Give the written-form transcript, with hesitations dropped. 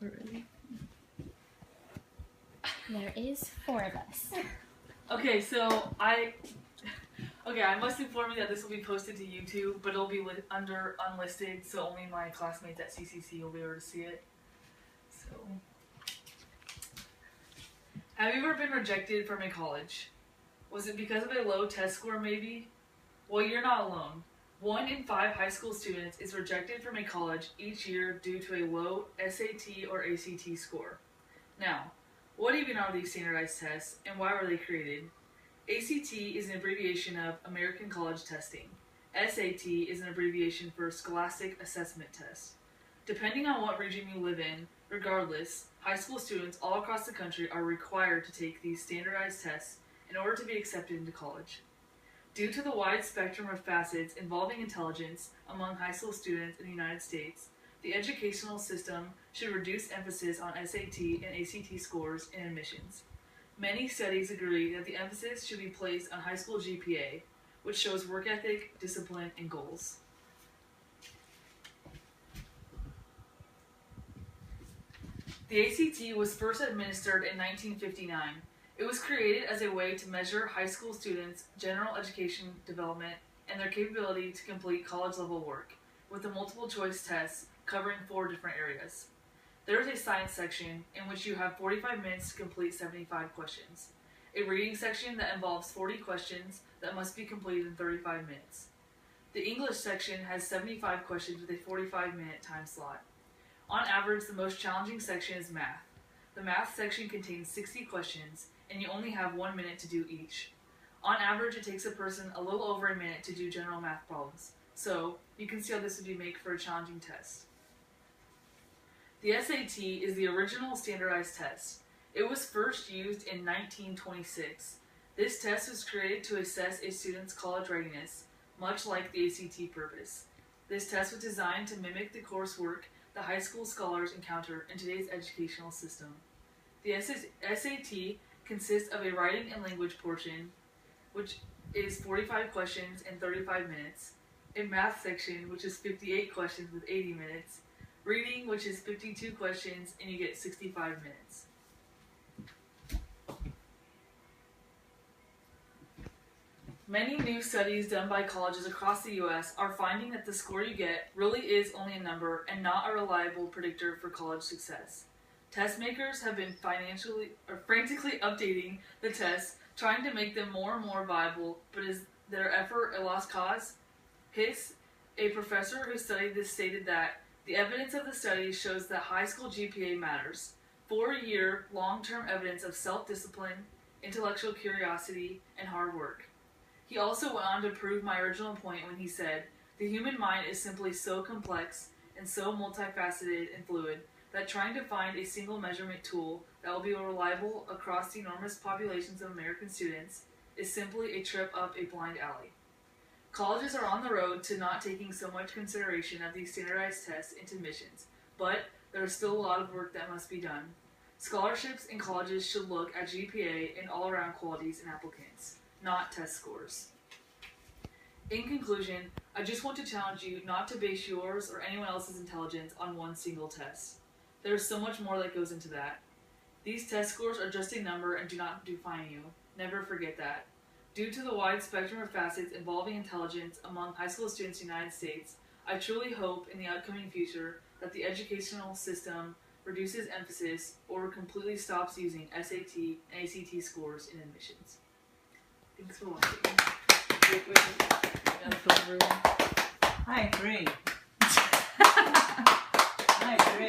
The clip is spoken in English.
Really? There is 4 of us. Okay, so I must inform you that this will be posted to YouTube, but it'll be under unlisted, so only my classmates at CCC will be able to see it. So, have you ever been rejected from a college? Was it because of a low test score, maybe? Well, you're not alone. 1 in 5 high school students is rejected from a college each year due to a low SAT or ACT score. Now, what even are these standardized tests, and why were they created? ACT is an abbreviation of American College Testing. SAT is an abbreviation for Scholastic Assessment Test. Depending on what region you live in, regardless, high school students all across the country are required to take these standardized tests in order to be accepted into college. Due to the wide spectrum of facets involving intelligence among high school students in the United States, the educational system should reduce emphasis on SAT and ACT scores in admissions. Many studies agree that the emphasis should be placed on high school GPA, which shows work ethic, discipline, and goals. The ACT was first administered in 1959. It was created as a way to measure high school students' general education development and their capability to complete college-level work, with a multiple-choice test covering 4 different areas. There is a science section in which you have 45 minutes to complete 75 questions, a reading section that involves 40 questions that must be completed in 35 minutes. The English section has 75 questions with a 45-minute time slot. On average, the most challenging section is math. The math section contains 60 questions, and you only have 1 minute to do each. On average, it takes a person a little over a minute to do general math problems, so you can see how this would be make for a challenging test. The SAT is the original standardized test. It was first used in 1926. This test was created to assess a student's college readiness, much like the ACT purpose. This test was designed to mimic the coursework that high school scholars encounter in today's educational system. The SAT consists of a writing and language portion, which is 45 questions in 35 minutes, a math section, which is 58 questions with 80 minutes, reading, which is 52 questions, and you get 65 minutes. Many new studies done by colleges across the U.S. are finding that the score you get really is only a number and not a reliable predictor for college success. Test makers have been frantically updating the tests, trying to make them more and more viable, but is their effort a lost cause? Hiss, a professor who studied this, stated that the evidence of the study shows that high school GPA matters. 4-year, long-term evidence of self-discipline, intellectual curiosity, and hard work. He also went on to prove my original point when he said, the human mind is simply so complex and so multifaceted and fluid that trying to find a single measurement tool that will be reliable across the enormous populations of American students is simply a trip up a blind alley. Colleges are on the road to not taking so much consideration of these standardized tests into admissions, but there is still a lot of work that must be done. Scholarships in colleges should look at GPA and all-around qualities in applicants, not test scores. In conclusion, I just want to challenge you not to base yours or anyone else's intelligence on one single test. There is so much more that goes into that. These test scores are just a number and do not define you. Never forget that. Due to the wide spectrum of facets involving intelligence among high school students in the United States, I truly hope in the upcoming future that the educational system reduces emphasis or completely stops using SAT and ACT scores in admissions. Thanks for watching. I agree. I agree.